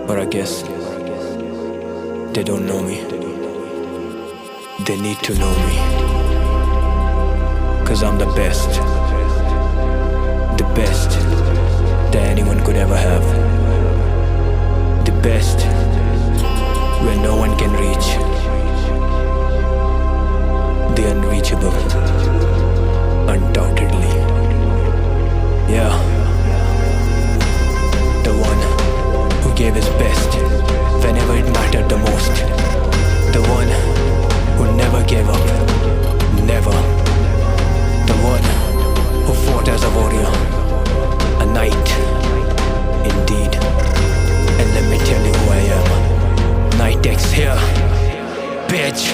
Or I guess they don't know me. They need to know me. 'Cause I'm the best. The best that anyone could ever have. The best where no one can reach. The unreachable. Undoubtedly. Yeah. The one who gave his best whenever it mattered the most. The one who never gave up. Never. The one who fought as a warrior. A knight. Indeed. And let me tell you who I am. Nitex here. Bitch.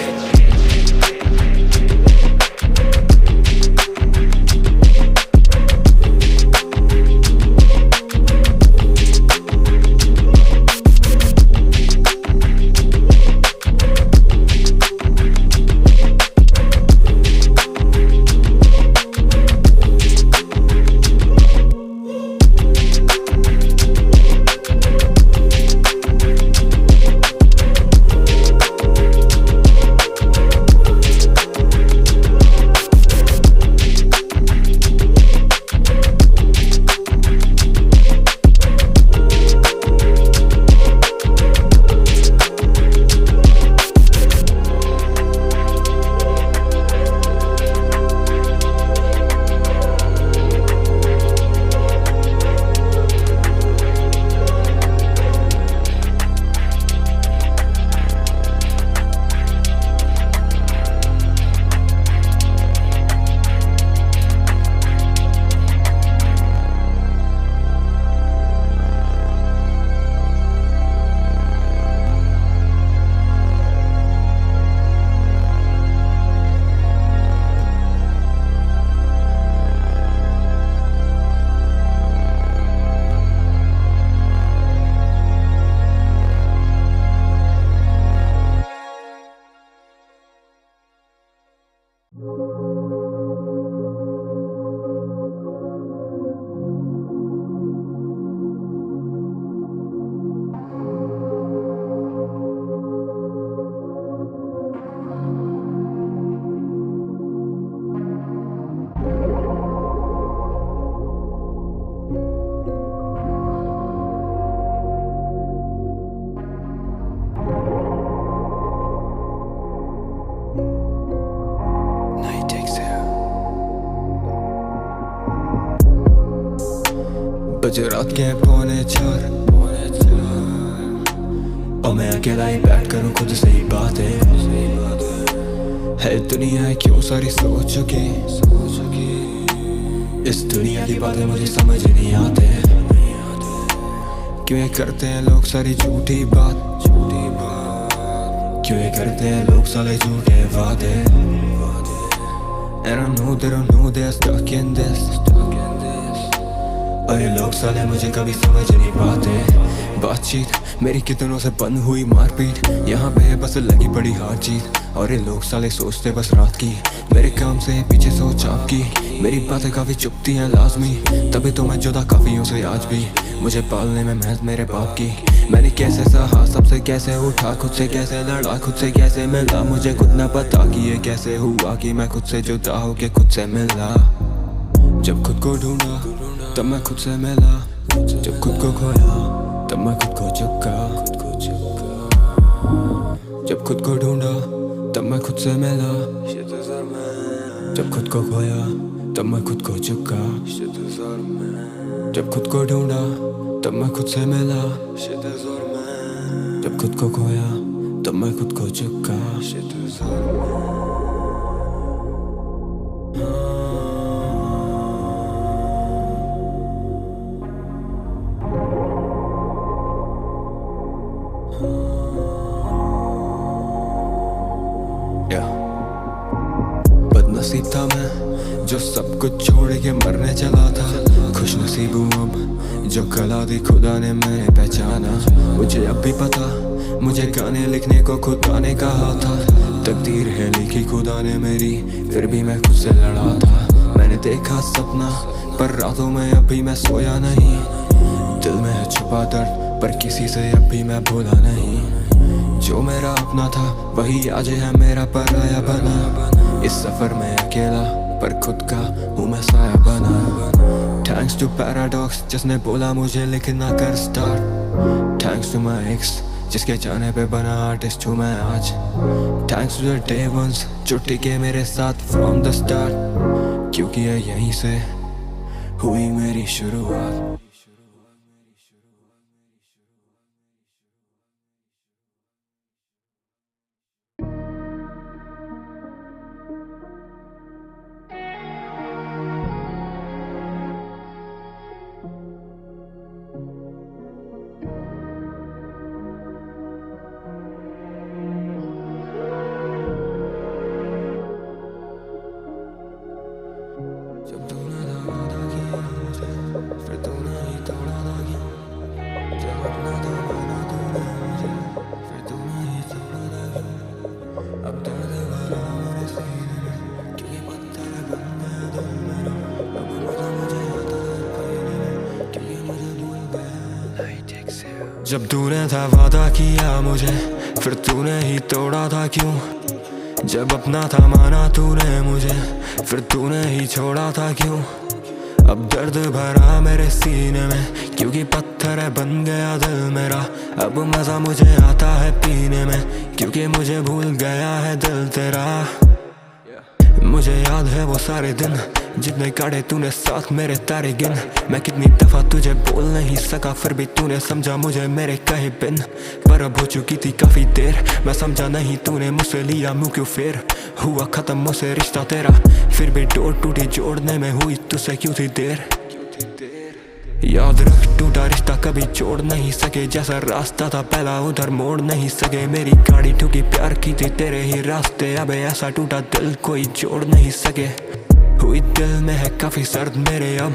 बजे रात के 3:45 और मैं अकेला ही बैठ करूं खुद से ही बातें। है दुनिया क्यों सारी सोच चुकी। इस दुनिया की बातें मुझे समझ नहीं आते। क्यों ये करते हैं लोग सारी झूठी बात। क्यों ये करते हैं लोग सारे झूठे वादे। And I know they don't know they're stuck in this। और ये लोग साले मुझे कभी समझ नहीं पाते। बातचीत मेरी कितनों से बंद हुई मारपीट। यहाँ पे बस लगी पड़ी हार जीत। और ये लोग साले सोचते बस रात की। मेरे काम से पीछे सोच आपकी। मेरी बातें काफी चुपती हैं लाजमी। तभी तो मैं जुदा काफी हूँ से आज भी। मुझे पालने में महज मेरे बाप की। मैंने कैसे सहा सबसे कैसे उठा। खुद से कैसे लड़ा खुद से कैसे मिला। मुझे खुद ना पता कि ये कैसे हुआ कि मैं खुद से जुदा होके खुद से मिला। जब खुद को ढूंढा तब मैं खुद से मिला। जब खुद को खोया तब मैं खुद को चुका। जब खुद को ढूंढा तब मैं खुद से मिला। जब खुद को खोया तब मैं खुद को चुका। जब खुद को ढूंढा तब मैं खुद से मिला। जब खुद को खोया तब मैं खुद को चुका। बदनसीब था मैं जो सब कुछ छोड़ के मरने चला था। खुश नसीब हूँ अब जो कला दी खुदा ने मैंने पहचाना। मुझे अब भी पता मुझे गाने लिखने को खुदा ने कहा था। तकदीर है लिखी खुदा ने मेरी फिर भी मैं खुद से लड़ा था। मैंने देखा सपना पर रातों में अभी मैं सोया नहीं। दिल में है छुपा दर्द पर किसी से अब भी मैं भूला नहीं। जो मेरा अपना था वही आज है मेरा पराया बना। इस सफर में अकेला पर खुद का हूँ मैं साया बना। थैंक्स टू पैराडॉक्स जिसने बोला मुझे लिखना कर start. Thanks to my ex जिसके जाने पे बना आर्टिस्ट हूँ मैं आज। Thanks to the day once जो टिके मेरे साथ फ्रॉम द स्टार्ट, क्योंकि यहीं से हुई मेरी शुरुआत। जब तूने वादा किया मुझे फिर तूने ही तोड़ा था क्यों। जब अपना था माना तूने मुझे फिर तूने ही तोड़ा था क्यों। अब दर्द भरा मेरे सीने में क्योंकि पत्थर बन गया दिल मेरा। अब मजा मुझे आता है पीने में क्योंकि मुझे भूल गया। जब तूने था वादा किया मुझे फिर तूने ही तोड़ा था क्यों। जब अपना था माना तूने मुझे फिर तूने ही छोड़ा था क्यों। अब दर्द भरा मेरे सीने में क्योंकि पत्थर बन गया दिल मेरा। अब मजा मुझे आता है पीने में क्योंकि मुझे भूल गया है दिल तेरा। मुझे याद है वो सारे दिन जितने काटे तूने साथ मेरे तारे गिन। मैं कितनी दफा तुझे बोल नहीं सका फिर भी तूने समझा मुझे मेरे कहे बिन। पर अब हो चुकी थी काफी देर मैं समझा नहीं तूने मुझसे लिया मुँह क्यों फेर। हुआ खत्म मुझसे रिश्ता तेरा फिर भी डोर टूटी जोड़ने में हुई तुझसे क्यों थी देर। याद रख टूटा रिश्ता कभी जोड़ नहीं सके जैसा रास्ता था पहला उधर मोड़ नहीं सके। मेरी गाड़ी ठुकी प्यार की थी तेरे ही रास्ते अब ऐसा टूटा दिल कोई जोड़ नहीं सके। हुई दिल में है काफी सर्द मेरे अब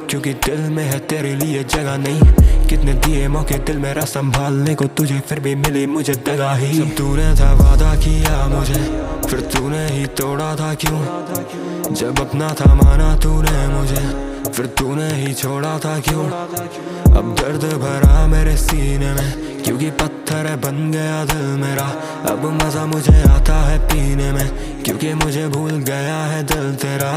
क्योंकि दिल में है तेरे लिए जगह नहीं। कितने दिए मौके दिल मेरा संभालने को तुझे फिर भी मिली मुझे दगा ही। जब तूने था वादा किया मुझे फिर तूने ही तोड़ा था क्यों। जब अपना था माना तूने मुझे फिर तूने ही छोड़ा था क्यों। अब दर्द भरा मेरे सीने में क्योंकि पत्थर बन गया दिल मेरा। अब मजा मुझे आता है पीने में क्योंकि मुझे भूल गया है दिल तेरा।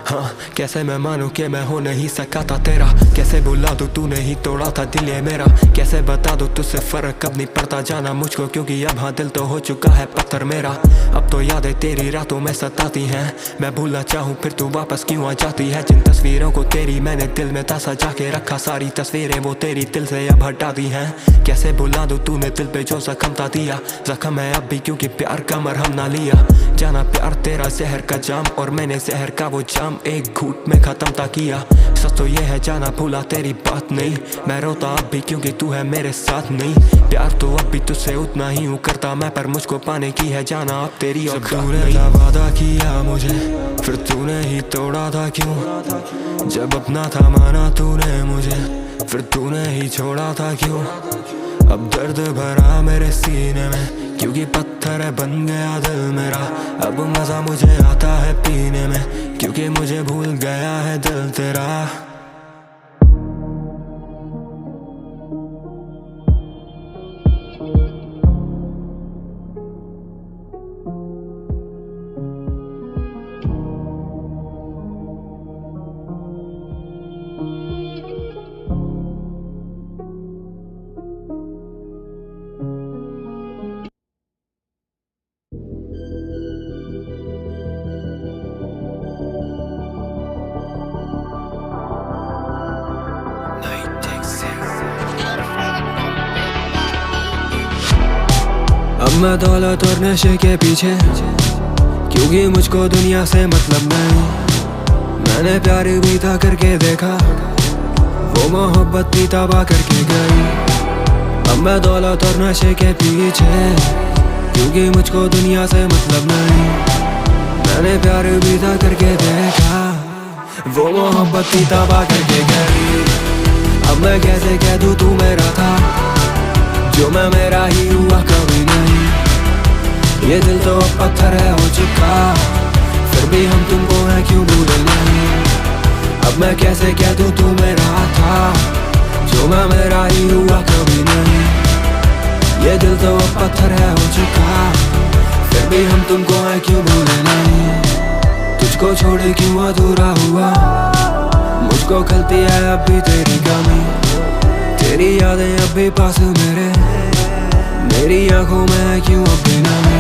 हाँ कैसे मैं मानूं कि मैं हो नहीं सका था तेरा। कैसे भुला दूं तूने ही तोड़ा था दिल ये मेरा। कैसे बता दूं तुझसे फर्क कब नहीं पड़ता जाना मुझको क्योंकि अब हाँ दिल तो हो चुका है पत्थर मेरा। अब तो यादें तेरी रातों में सताती हैं मैं भूलना चाहूँ फिर तू वापस क्यों आ जाती है। जिन तस्वीरों को तेरी मैंने दिल में था सजा के रखा सारी तस्वीरें वो तेरी दिल से अब हटा दी हैं। कैसे भुला दूं तूने दिल पे जो जख्म था दिया। जख्म है अब भी क्योंकि प्यार का मरहम ना लिया। जाना प्यार तेरा जहर का जाम और मैंने जहर का वो जाम एक घूट में खत्म था किया। सच तो ये है जाना भूला तेरी बात नहीं। मैं रोता अब भी क्योंकि तू है मेरे साथ नहीं। प्यार तो अब भी तुझसे उतना ही हूँ करता मैं पर मुझको पाने की है जाना अब तेरी और तूने था वादा किया मुझे फिर तूने ही तोड़ा था क्यों। जब अपना था माना तूने मुझे फिर तूने ही छोड़ा था क्यों। अब दर्द भरा मेरे सीने में क्योंकि पत्थर बन गया दिल मेरा। अब मजा मुझे आता है पीने में क्योंकि मुझे भूल गया है दिल तेरा। अब मैं दौलत और नशे के पीछे क्योंकि मुझको दुनिया से मतलब नहीं। मैंने प्यार भी था करके देखा वो मोहब्बत भी तबाह करके गई। अब मैं दौलत और नशे के पीछे क्योंकि मुझको दुनिया से मतलब नहीं। मैंने प्यार भी था करके देखा वो मोहब्बत भी तबाह करके गई। अब मैं कैसे कह दूं तू मेरा था जो मैं मेरा ही हुआ कभी नहीं। ये दिल तो अब पत्थर है हो चुका फिर भी हम तुमको है क्यों भूले नहीं। अब मैं कैसे कह दूं तू मेरा था जो मैं मेरा ही हुआ कभी अब भी तेरी कमी, तेरी यादें अब भी पास मेरी आंखों में है क्यों अब भी नमी।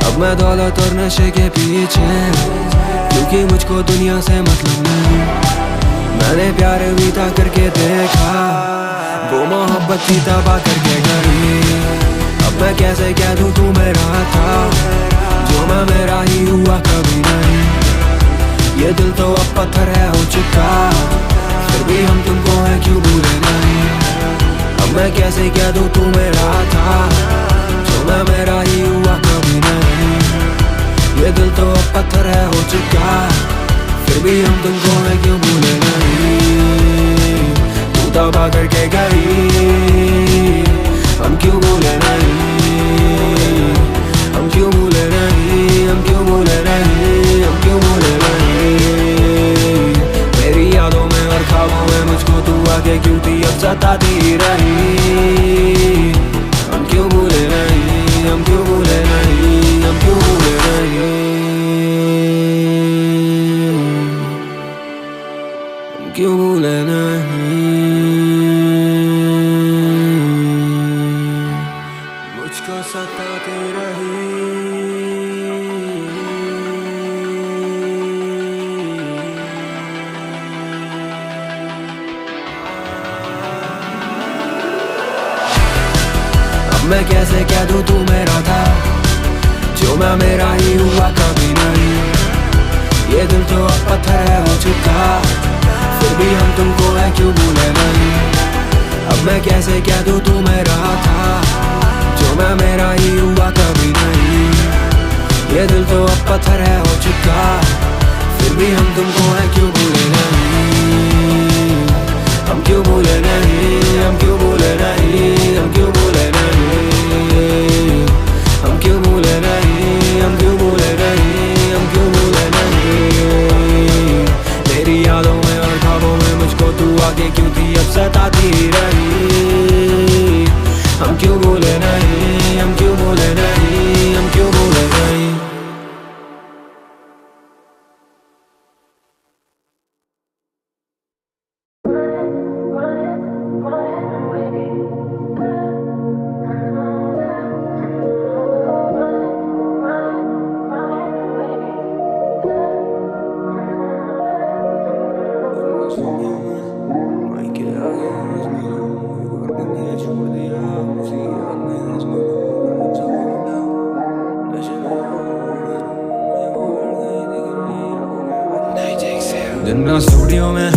अब मैं दौलत और नशे के पीछे, क्योंकि मुझको दुनिया से मतलब नहीं। मैंने प्यार बीता करके देखा, वो मोहब्बत की तबाह करके गई। अब मैं कैसे कह दूं तू मेरा था, जो मैं मेरा ही हुआ कभी नहीं। ये दिल तो अब पत्थर है हो चुका, फिर भी हम तुमको है क्यों भूले नहीं। अब मैं कैसे कह दूं तू मेरा था, जो मैं मेरा ही हुआ कभी नहीं। ये दिल तो अब पत्थर है हो चुका, फिर भी हम तुमको है क्यों भूले नहीं। तू तबाह करके गई, हम क्यों भूले नहीं। हम क्यों भूले नहीं, हम क्यों भूले नहीं, हम क्यों भूले नहीं। मेरी यादों में और ख्वाबों में मुझको तू आगे क्यों थी अब सताती रही। हम क्यों भूले नहीं, हम क्यों भूले नहीं, हम क्यों भूले नहीं। हम क्यों भूले नहीं, मुझको सताती रही। मैं कैसे कह दूं तू मेरा था, जो मैं मेरा ही हुआ कभी नहीं। ये दिल तो अब पत्थर है हो चुका, फिर भी हम तुमको है क्यों भूले नहीं। अब मैं कैसे कह दूं तू मेरा था, जो मैं मेरा ही हुआ कभी नहीं। ये दिल तो अब पत्थर है हो चुका, फिर भी हम तुमको है क्यों भूले नहीं। हम क्यों भूले नहीं, हम क्यों भूले नहीं, हम क्यों भूले नहीं। हम क्यों भूले नहीं, हम क्यों भूले नहीं, हम क्यों भूले नहीं। मेरी यादों में और ख्वाबों में मुझको तू आगे क्यों थी अब सताती रही। हम क्यों भूले नहीं, हम क्यों भूले नहीं, हम क्यों भूले नहीं। दिन रात स्टूडियो में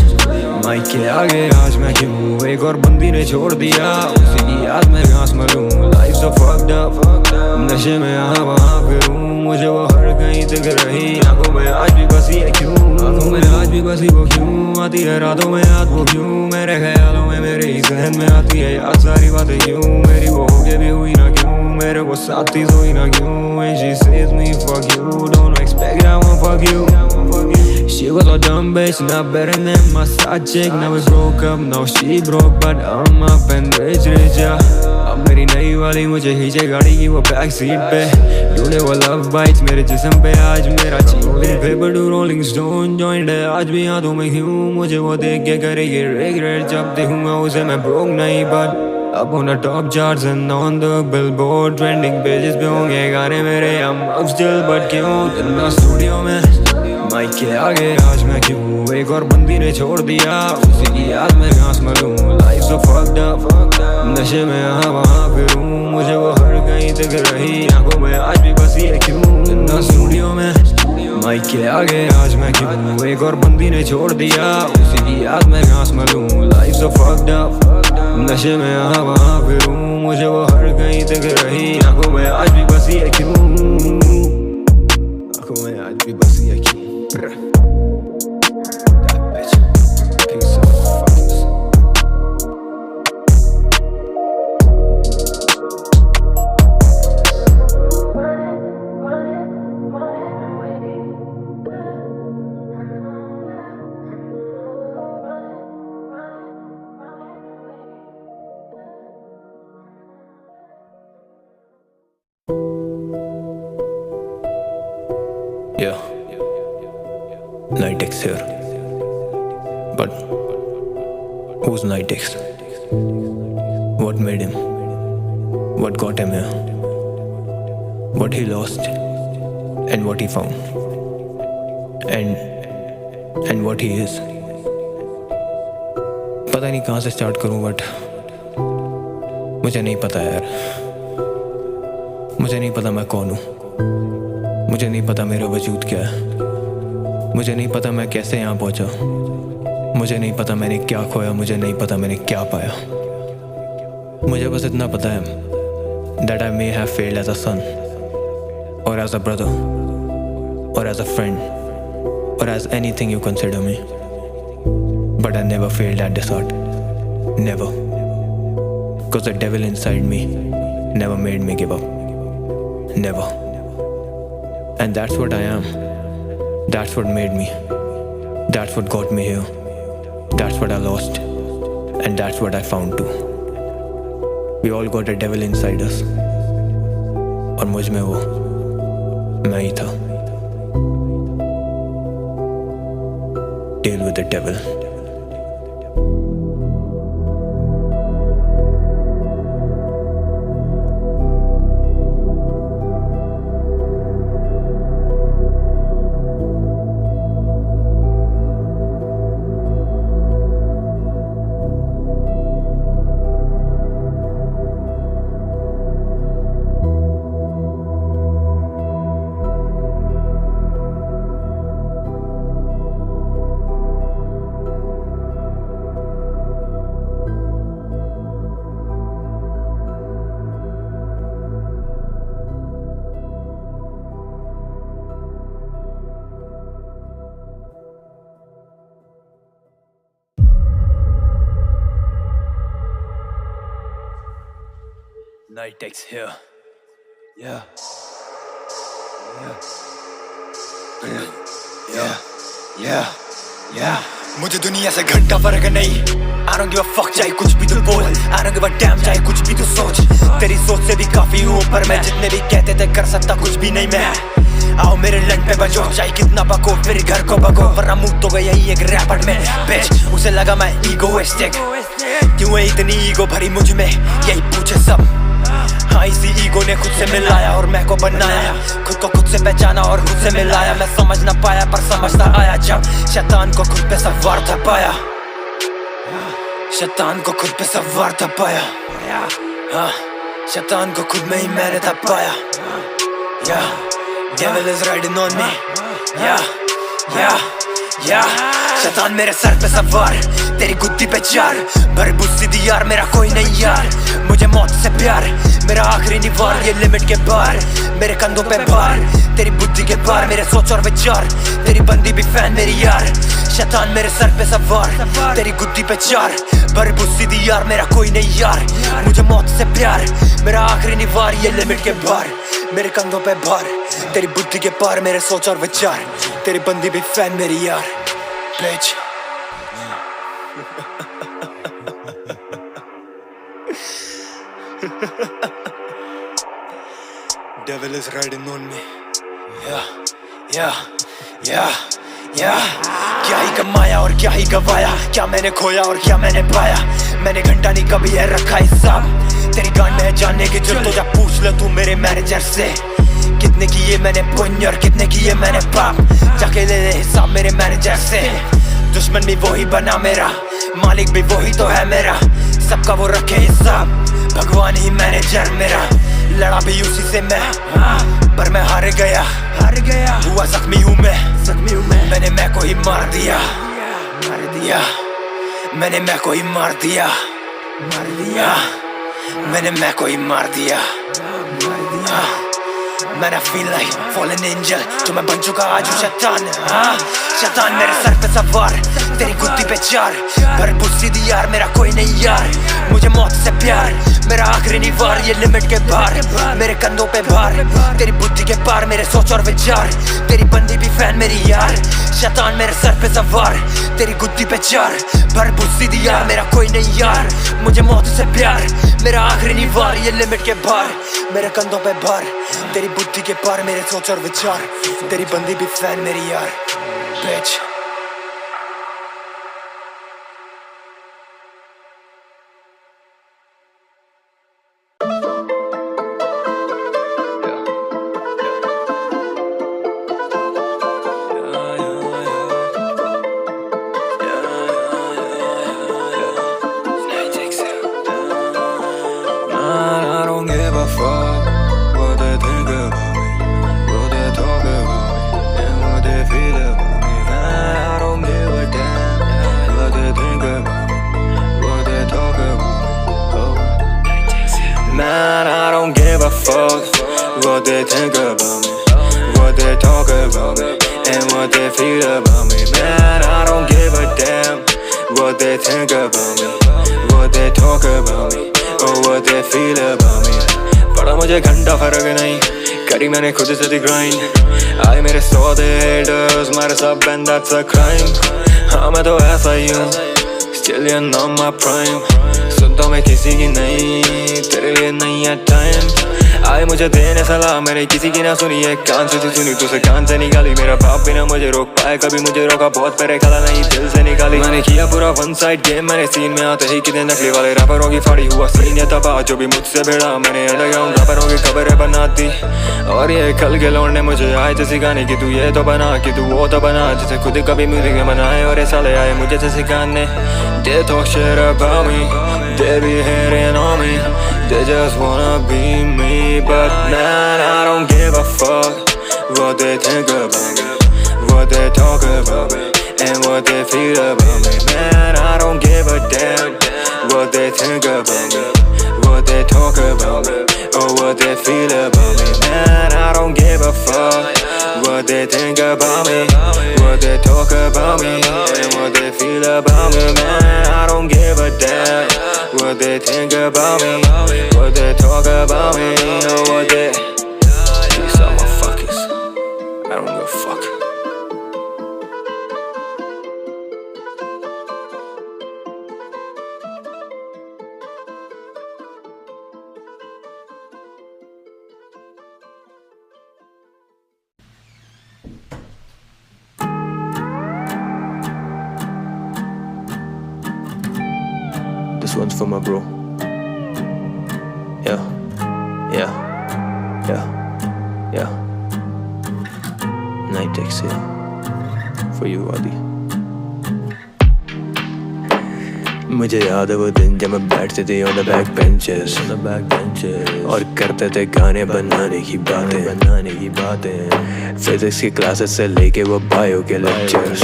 माइक के आगे आज मैं क्यों, एक और बंदी ने छोड़ दिया उसी की याद में घास मरूं। लाइफ so fucked up, नशे में यहाँ वहाँ फिरूं, मुझे वो हर कहीं दिख रही। आंखों में आज भी बसी है क्यों, आंखों में आज भी बसी वो क्यों। आती है रातों में याद वो क्यों, मेरे ख्यालों में मेरे ही जहन में आती है याद सारी बातें क्यों। मेरी वो होके भी हुई ना क्यों, मेरे वो साथ ही सोई ना क्यों। And she says me fuck you, don't expect I won't fuck you. She was a dumb bitch, not better than my side chick. Now we broke up, now she broke, but I'm up and rich, yeah. अब मेरी नई वाली मुझे खींचे गाड़ी की वो back seat पे, ढूंढे वो लव बाइट्स मेरे जिस्म पे। आज मेरा चीन paper two rolling stone joint है आज भी यादों में क्यों। मुझे वो देख के करेगी रिग्रेट जब देखूंगा उसे मैं ब्रोक नहीं, but up on the top charts and on the billboard trending pages पे होंगे गाने मेरे। I'm up still but क्यों दिन रात स्टूडियो में माइक के आगे आज मैं क्यों, एक और बंदी ने छोड़ दिया उसी की याद में घास मरूं। Life so fucked up, नशे में यहाँ वहाँ फिरूं, मुझे वो हर कहीं दिख रही। आंखों में आज भी बसी है क्यों, दिन रात स्टूडियो में माइक के आगे आज मैं क्यों, एक और बंदी ने छोड़ दिया उसी की याद में घास मरूं। Life so fucked up, नशे में यहाँ वहाँ फिरूं, मुझे वो हर कहीं दिख रही। आंखों में आज भी बसी है क्यों, आंखों में आज भी बसी है क्यों। Yeah, Nitex here. But Who's Nitex? What made him? What got him here? What he lost and what he found, and what he is. पता नहीं कहाँ से स्टार्ट करूं, बट मुझे नहीं पता यार. मुझे नहीं पता मैं कौन हूँ. मुझे नहीं पता मेरा वजूद क्या है. मुझे नहीं पता मैं कैसे यहाँ पहुँचा. मुझे नहीं पता मैंने क्या खोया. मुझे नहीं पता मैंने क्या पाया. मुझे बस इतना पता है that I may have failed as a son, or as a brother, or as a friend, or as anything you consider me. But I never failed at this art. Never. Cause the devil inside me never made me give up. Never. And that's what I am. That's what made me. That's what got me here. That's what I lost. And that's what I found too. We all got a devil inside us. और मुझ में वो मैं ही था. Deal with the devil. Nitex here. Yeah. मुझे दुनिया से घंटा फर्क नहीं. I don't give a fuck चाहे कुछ भी तू बोल. I don't give a damn चाहे कुछ भी तू सोच. तेरी सोच से भी काफी हूँ ऊपर मैं. जितने भी कहते थे कर सकता कुछ भी नहीं मैं. आओ मेरे लंड पे बजो चाहे कितना बको. मेरे घर को बको वरना मुँह तो गया यही एक रैपर में. बेच उसे लगा मैं ईगोइस्टिक. क्यों है इतनी ईगो भरी मुझ में यही पूछे सब. हाँ इसी ईगो ने खुद से मिलाया और मैं को बनाया. खुद को खुद से पहचाना और खुद से मिलाया. मैं समझ ना पाया पर समझता आया जब शैतान को खुद पे सवार था पाया. शैतान को खुद पे सवार था पाया. हाँ शैतान को खुद में ही मैंने था पाया. Devil is riding on me. शैतान मेरे सर पे सवार. तेरी गुद्दी पे चार बरबूस सीधी यार. मेरा कोई नहीं यार. मुझे मौत से प्यार. मेरा आखिरी निवार ये लिमिट के बाहर. मेरे कंधों पे भार. तेरी बुद्धि के पार मेरे सोच और विचार. तेरी बंदी भी फैन मेरी यार. शैतान मेरे सर पे सवार. तेरी गुद्दी पे चार बरबूस सीधी यार. मेरा कोई नहीं यार. मुझे मौत से प्यार. मेरा आखिरी निवार ये लिमिट के बाहर. मेरे कंधों पे भार. तेरी बुद्धि के पार मेरे सोच और विचार. तेरी बंदी भी फैन मेरी यार. Bitch. Devil is riding on me. क्या ही कमाया और क्या ही गवाया. क्या मैंने खोया और क्या मैंने पाया. मैंने घंटा नहीं कभी है रखा हिसाब. तेरी गांड में जानने की जरूरत तो जा पूछ ले तू मेरे मैनेजर से. कितने किए मैंने पुण्य और कितने किए मैंने पाप. जाके ले ले हिसाब मेरे मैनेजर से. दुश्मन भी वही बना मेरा. मालिक भी वही तो है मेरा. सबका वो रखे हिसाब. भगवान ही मैनेजर मेरा. लड़ा भी उसी से मैं पर मैं हार गया. हुआ जख्मी हूँ मैं. मैंने मैं को ही मार दिया. मैंने मैं को ही मार दिया. मैंने मैं को ही मार दिया. Man I feel like fallen angel. जो मैं बन चुका आज हूँ शैतान. शैतान मेरे सर पे सवार. तेरी गुद्दी पे चार बरबूस सीधी यार. मेरा कोई नहीं यार. मुझे मौत से प्यार. मेरा आखिरी निवार ये लिमिट के बाहर. मेरे कंधों पे भार. तेरी बुद्धि के पार मेरे सोच और विचार. तेरी बंदी भी फैन मेरी यार. शैतान मेरे सर पे सवार. तेरी गुद्दी पे चार बरबूस सीधी यार. मेरा कोई नहीं यार. मुझे मौत से प्यार. मेरा आखिरी निवार ये लिमिट के बाहर. मेरे कंधों पे भार. तेरी बुद्धि के पार मेरे सोच और विचार. तेरी बंदी भी फैन मेरी यार. Bitch. man, I don't give a fuck what they think about me, what they talk about me, and what they feel about me. Man, I don't give a damn what they think about me, what they talk about me, or what they feel about me. पड़ा मुझे घंटा फर्क नहीं, करी मैंने खुद से grind. आए मेरे 100 haters, मारे सब and that's a crime। हाँ मैं तो ऐसा ही हूँ, still you're not my prime। सुनता मैं किसी की नहीं, तेरे लिए नहीं है टाइम। आए मुझे देने सलाह, मैंने किसी की ना सुनी है, कान से सुनी तुझसे कान से निकाली। मेरा बाप भी ना मुझे रोक पाए, कभी मुझे रोका बहुत पहले खला नहीं दिल से निकाली। मैंने किया पूरा वन साइड गेम, मैंने सीन में आते ही कितने नकली वाले रैपरों की फाड़ी हुआ सीन है तबाह। जो भी मुझसे भिड़ा मैंने अंडरग्राउंड रैपरों की खबरें बना दी। और ये कल के लौंडे मुझे आए थे सिखाने की तू ये तो बना, कि तू वो तो बना, जिसे खुद कभी म्यूजिक में बनाए। और ये साले आए मुझे से सिखाने, they talk shit about me, they be hating on me, they just wanna be me. But man, I don't give a fuck what they think about me, what they talk about me, and what they feel about me. Man, I don't give a damn what they think about me, what they talk about me, or what they feel about me. Man, I don't give a fuck what they think about me, what they talk about me, and what they feel about me. Man, I don't give a damn what they think about me, what they talk about me, or what they... These are my fuckers, I don't give a fuck. This one's for my bro. Yeah, yeah, yeah, yeah. Night exhale for you, Adi. मुझे याद है वो दिन जब मैं बैठते थे on the back benches, और करते थे गाने बनाने की बातें। फिजिक्स की क्लासेस से लेके वो बायो के लेक्चर्स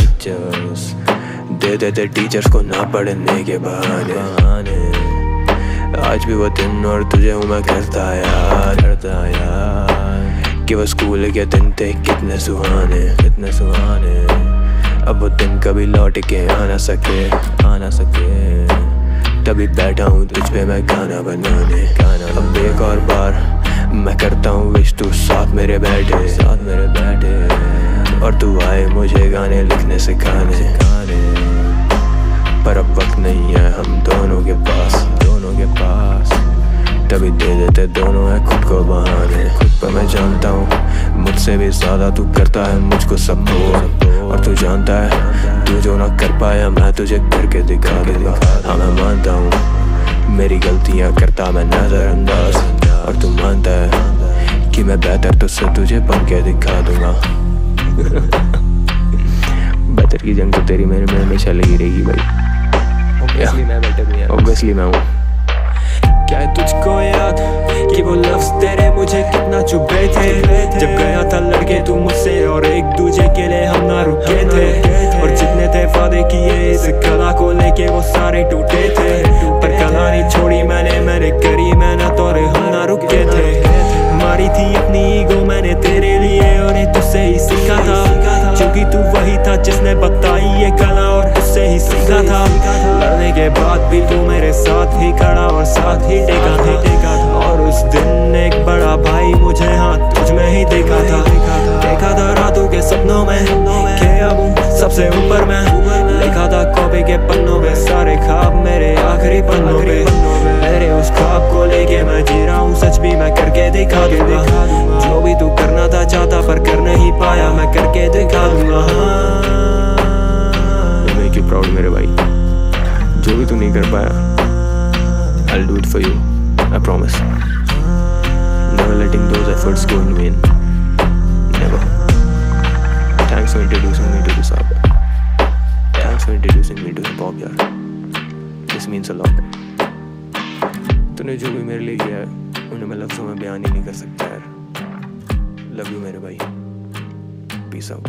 दे देते टीचर्स को ना पढ़ने के बहाने। आज भी वो दिन और तुझे हूँ मैं करता यार कि वो स्कूल के दिन थे कितने सुहाने। अब वो दिन कभी लौट के आ ना सके। तभी बैठा हूँ तुझ पे मैं गाना बनाने। अब एक और बार मैं करता हूँ विश तू साथ मेरे बैठे, और तू आए मुझे गाने लिखने सिखाने। पर अब वक्त नहीं है हम दोनों के पास। तभी दे देते दोनों है खुद को बहाने। पर मैं जानता हूँ मुझसे भी ज्यादा तू करता है मुझको सपोर्ट, और तू जानता है तू जो ना कर पाया मैं तुझे करके दिखा दूंगा। हाँ मैं मानता हूँ मेरी गलतियाँ करता मैं नजरअंदाज, और तू मानता है कि मैं बेहतर तुझसे तुझे बन के दिखा दूंगा। बेहतर की जंग तो तेरी मेरे में हमेशा लगी रहेगी भाई। Obviously मैं हूँ। क्या है तुझको याद कि वो लफ्ज़ तेरे मुझे कितना चुभे थे? जब गया था लड़के तू मुझसे और एक दूजे के लिए हम ना रुके थे, और जितने थे वादे किए इस कला को लेके वो सारे टूटे थे। पर कला नहीं छोड़ी मैंने करी मेहनत और हम ना रुके थे। मारी थी अपनी ईगो मैंने तेरे लिए और ये तुझसे ही सीखा था, क्योंकि तू वही था जिसने बताई ये कला और तुझसे ही सीखा था। लड़ने के बाद भी तू मेरे साथ ही खड़ा और साथ ही टेका था। और उस दिन एक बड़ा भाई मुझे हाथ तुझ में ही देखा था रातों के सपनों में कि अब हूँ सबसे ऊपर मैं। लिखा था कॉपी के पन्नों पे सारे ख्वाब मेरे आखिरी पन्नों पे। मेरे उस ख्वाब को लेके मैं जी रहा हूँ, सच भी मैं करके दिखा दूंगा। जो भी तू करना था चाहता पर कर नहीं पाया मैं करके दिखा दूंगा। मेक यू प्राउड मेरे भाई, जो भी तू नहीं कर पाया I'll do it for you, I promise. Never letting those efforts go in vain. Never. Thanks for introducing me to this art. Thanks for introducing me to hip hop यार. This means a lot. तूने जो भी मेरे लिए किया है उन्हें मैं लफ्ज़ों में बयान ही नहीं कर सकता यार। Love you मेरे भाई. Peace out.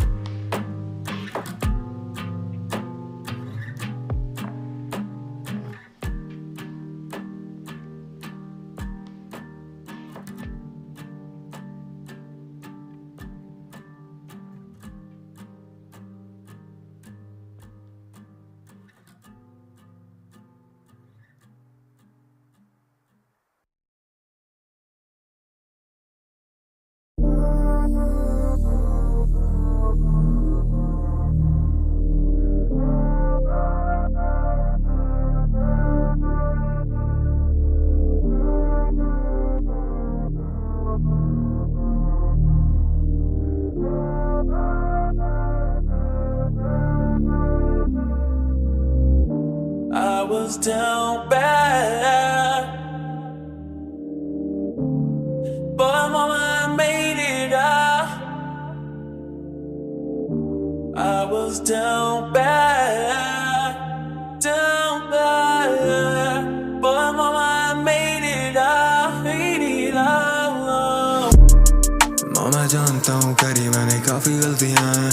was down bad, but mama, I made it out. I was down bad, but mama, I made it out, made it out. माँ मैं जानता हूँ करी मैंने काफी गलतियाँ हैं,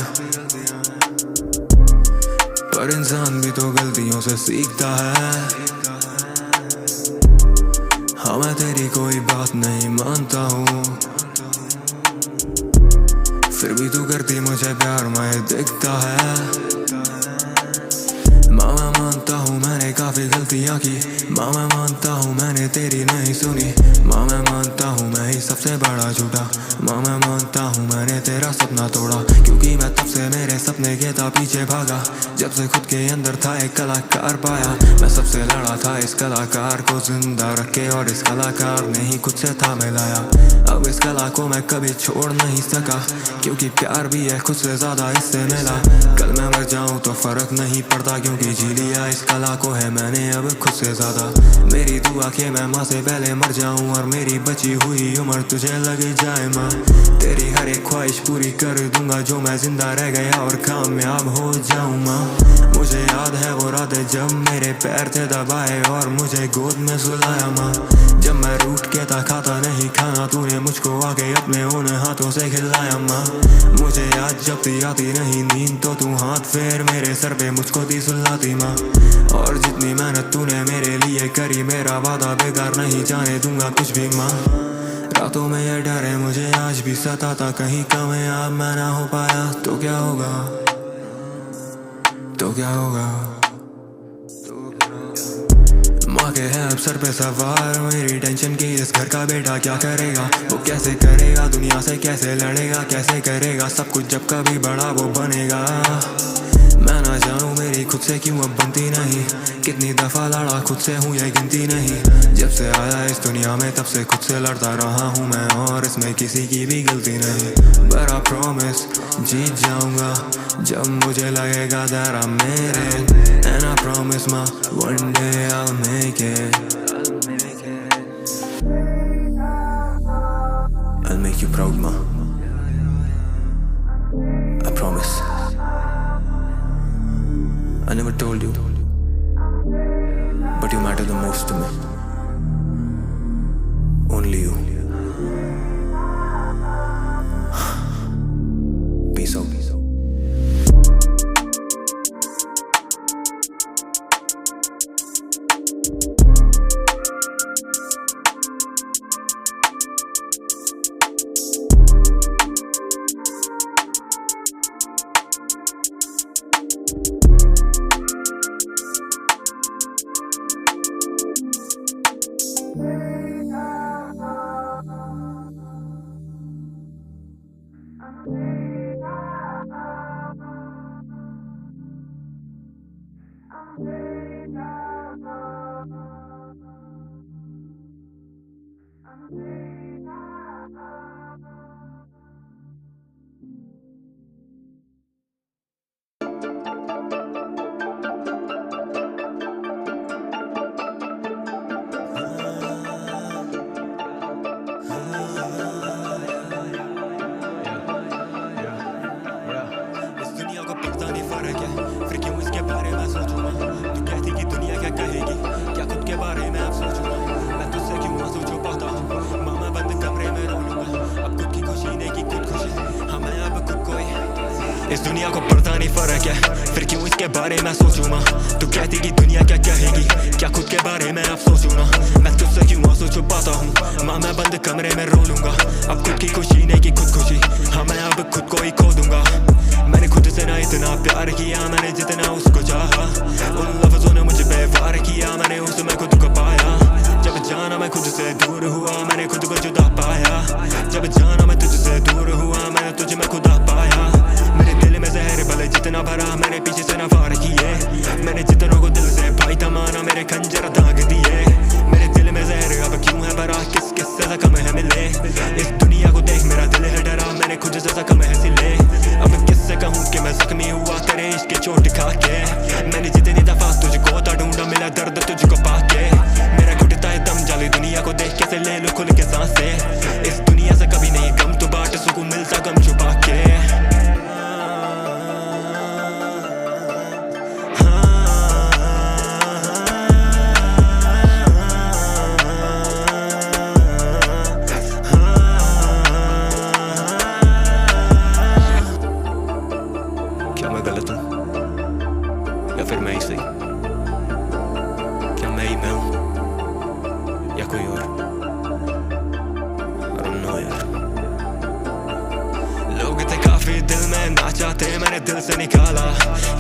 पर इंसान भी तो गलतियों से सीखता है। हाँ मैं तेरी कोई बात नहीं मानता हूँ, फिर भी तू करती मुझे प्यार मैं दिखता है। माँ मैं मानता हूँ मैंने काफी गलतियाँ की, माँ मैं मानता हूँ मैंने तेरी नहीं सुनी, माँ मैं मानता हूँ मैं ही सबसे बड़ा झूठा, माँ मैं मानता हूँ मैंने तेरा सपना तोड़ा, क्योंकि मैं तब से मेरे सपने के था पीछे भागा, जब से खुद के अंदर था एक कलाकार पाया। मैं सबसे लड़ा था इस कलाकार को जिंदा रखे, और इस कलाकार ने ही खुद से था मिलाया। अब इस कला को मैं कभी छोड़ नहीं सका, क्योंकि प्यार भी है खुद से ज्यादा इससे मिला। कल मैं मर जाऊं तो फर्क नहीं पड़ता, क्योंकि जी लिया इस कला को है मैंने अब खुद से ज्यादा। मेरी दुआ के मैं माँ से पहले मर जाऊं, और मेरी बची हुई उम्र तुझे लग जाए माँ। तेरी हर एक ख्वाहिश पूरी कर दूंगा जो मैं जिंदा रह गया और कामयाब हो जाऊं माँ। मुझे याद है वो रातें जब मेरे पैर थे दबाए और मुझे गोद में सुलाया माँ। जब मैं रूठ के था खाता नहीं खाना, तूने मुझको आके अपने उन हाथों से खिलाया माँ। मुझे याद जब थी आती नहीं नींद तो तू हाथ फेर मेरे सर पे मुझको दी सुलाती माँ। और जितनी मेहनत तूने मेरे लिए करी, मेरा वादा बेकार नहीं जाने दूंगा कुछ भी माँ। रातों में ये डर है मुझे आज भी सताता, कहीं कामयाब मैं ना हो पाया तो क्या होगा, तो क्या होगा। माँ के है अब सर पे सवार मेरी टेंशन की, इस घर का बेटा क्या करेगा, वो कैसे करेगा, दुनिया से कैसे लड़ेगा, कैसे करेगा सब कुछ जब कभी बड़ा वो बनेगा। मैं ना जानूं मेरी खुद से क्यों अब बनती नहीं, कितनी दफा लड़ा खुद से हूँ ये गिनती नहीं। जब से आया इस दुनिया में तब से खुद से लड़ता रहा हूँ मैं, और इसमें किसी की भी गलती नहीं। But I promise जीत जाऊंगा जब मुझे लगेगा that I'm made it, and I promise ma one day I'll make it, I'll make you proud ma, I promise. I never told you, but you matter the most to me. Only you. Peace out. इस दुनिया को पता नहीं फर्क है, फिर क्यों इसके बारे में सोचूं माँ। तू कहती कि दुनिया क्या कहेगी, क्या खुद के बारे में अब सोचूं ना। मैं तुझसे क्यों आंसू छुपाता हूँ माँ, मैं बंद कमरे में रो लूंगा। अब खुद की खुशी नहीं की खुदकुशी, हाँ मैं अब खुद को ही खो दूंगा। मैंने खुद से ना इतना प्यार किया मैंने जितना उसको चाहा, उन लफ्जों ने मुझे बेवार किया, मैंने उसमें खुद को पाया। जब जाना मैं खुद से दूर हुआ मैंने खुद को जुदा पाया, जब जाना मैं तुझसे दूर हुआ मैंने तुझ में खुदा पाया। मेरे दिल में जहर भले जितना भरा मैंने पीछे से न वार किए, मैंने जितनों को दिल से भाई तमाना मेरे खंजर दाग दिए। मेरे दिल में जहर अब क्यों है भरा, किस किस से जख्म है मिले। इस दुनिया को देख मेरा दिल है डरा, मैंने खुद से जख्म है सिले। या कोई और? I don't know यार। लोग थे काफी दिल में ना चाहते मैंने दिल से निकाला।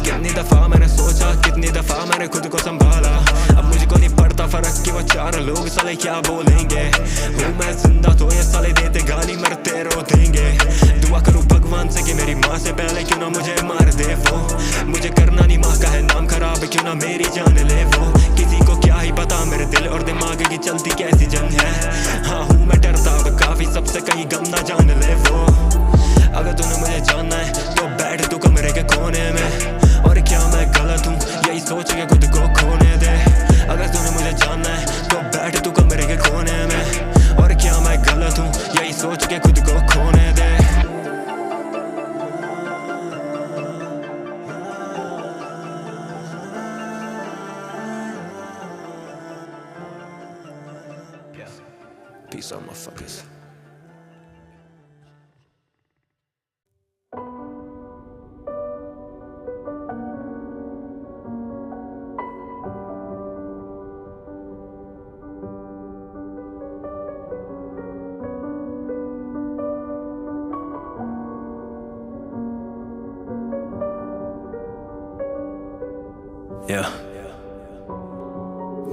कितनी दफा मैंने सोचा, कितनी दफा मैंने खुद को संभाला। अब मुझको नहीं पड़ता फर्क कि वो चार लोग साले क्या बोलेंगे। हूँ मैं जिंदा तो ये साले देते गाली मरते रो देंगे। दुआ करूँ भगवान से कि मेरी माँ से पहले क्यों ना मुझे मार दे वो। मुझे करना नहीं माँ का है नाम खराब, क्यों ना मेरी जान ले वो। किसी को क्या ही पता मेरे दिल और दिमाग की चलती कैसी जंग है। हाँ हूँ मैं डरता अब काफी, सबसे कहीं गम ना जान ले वो। अगर तूने मुझे जानना है तो बैठ तू कमरे के कोने में। और क्या मैं गलत हूँ यही सोच के खुद को खोने दे। अगर तूने मुझे जानना है तो बैठ तू कमरे के कोने में। और क्या मैं गलत हूँ यही सोच के खुद को खोने दे। Peace out motherfuckers. या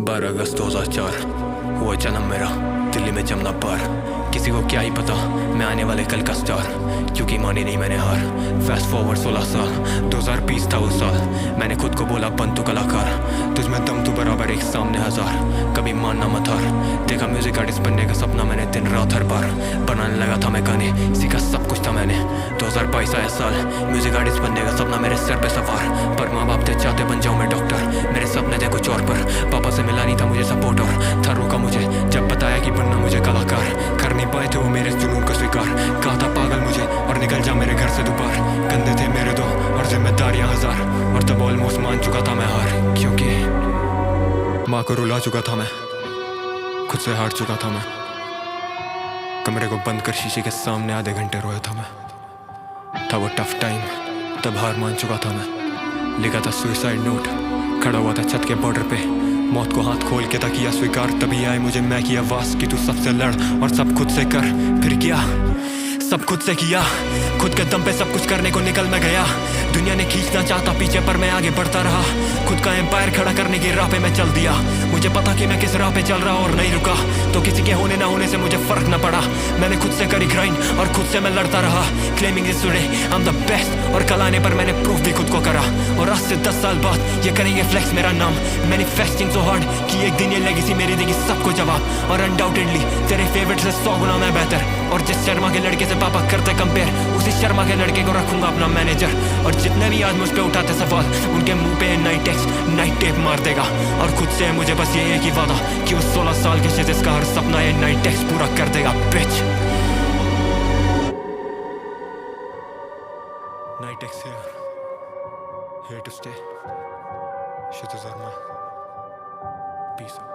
12 अगस्त 2004 हुआ जन्म मेरा दिल्ली में जमना पार। किसी को क्या ही पता मैं आने वाले कल का स्टार, क्योंकि मानी नहीं मैंने हार। फास्ट फॉरवर्ड 16 साल 2020 था उस साल। मैंने खुद को बोला बन तू कलाकार, तुझमें दम तू बराबर एक सामने हजार। कभी मानना मत हार, देखा म्यूजिक आर्टिस्ट बनने का सपना मैंने दिन रात हर बार। बनाने लगा था मैं गाने, सीखा सब कुछ था मैंने। 2022 आया साल, म्यूजिक आर्टिस्ट बनने का सपना मेरे सर पे सवार। पर माँ बाप थे चाहते बन जाऊँ मैं डॉक्टर, मेरे सपने थे कुछ और पर पापा से मिला नहीं था मुझे सपोर्ट। और था रोका मुझे जब बताया कि बनना मुझे कलाकार। कर नहीं पाए थे वो मेरे जुनून का स्वीकार। कहा था पागल मुझे और निकल जा मेरे घर से दोबार। कंधे थे मेरे दो और जिम्मेदारियां हजार, और तब ऑलमोस्ट मान चुका था मैं हार। क्योंकि माँ को रुला चुका था मैं, खुद से हार चुका था मैं। कमरे को बंद कर शीशे के सामने आधे घंटे रोया था मैं। था वो टफ टाइम, तब हार मान चुका था मैं। लिखा था सुसाइड नोट, खड़ा हुआ था छत के बॉर्डर पे। मौत को हाथ खोल के था किया स्वीकार, तभी आए मुझे मैं की आवाज कि तू सबसे लड़ और सब खुद से कर। फिर क्या सब खुद से किया, खुद के दम पे सब कुछ करने को निकल मैं गया। दुनिया ने खींचना चाहता पीछे पर मैं आगे बढ़ता रहा। खुद का एम्पायर खड़ा करने की राह पे मैं चल दिया। मुझे पता कि मैं किस राह पे चल रहा और नहीं रुका, तो किसी के होने ना होने से मुझे फर्क ना पड़ा। मैंने खुद से करी ग्राइंड और खुद से मैं लड़ता रहा। Claiming this today I am the best, और कल आने पर मैंने प्रूफ भी खुद को करा। और आज से 10 साल बाद ये करेंगे फ्लेक्स मेरा नाम। मैनिफेस्टिंग सो हार्ड कि एक दिन ये लेगेसी मेरी देगी सबको जवाब। और अनडाउटेडली तेरे फेवरेट से 100 गुना मैं बेहतर। और जिस शर्मा के लड़के से पापा करते कंपेयर, उसी शर्मा के लड़के को रखूंगा अपना मैनेजर। और जितने भी आज मुझ पे उठाते सवाल, उनके मुंह पे नाइट टेक्स्ट नाइट टेप मार देगा। और खुद से मुझे बस ये एक ही वादा कि उस 16 साल के शेष का हर सपना ये नाइट टेक्स्ट पूरा कर देगा। Bitch night text here to stay. Shit is our man. Peace out.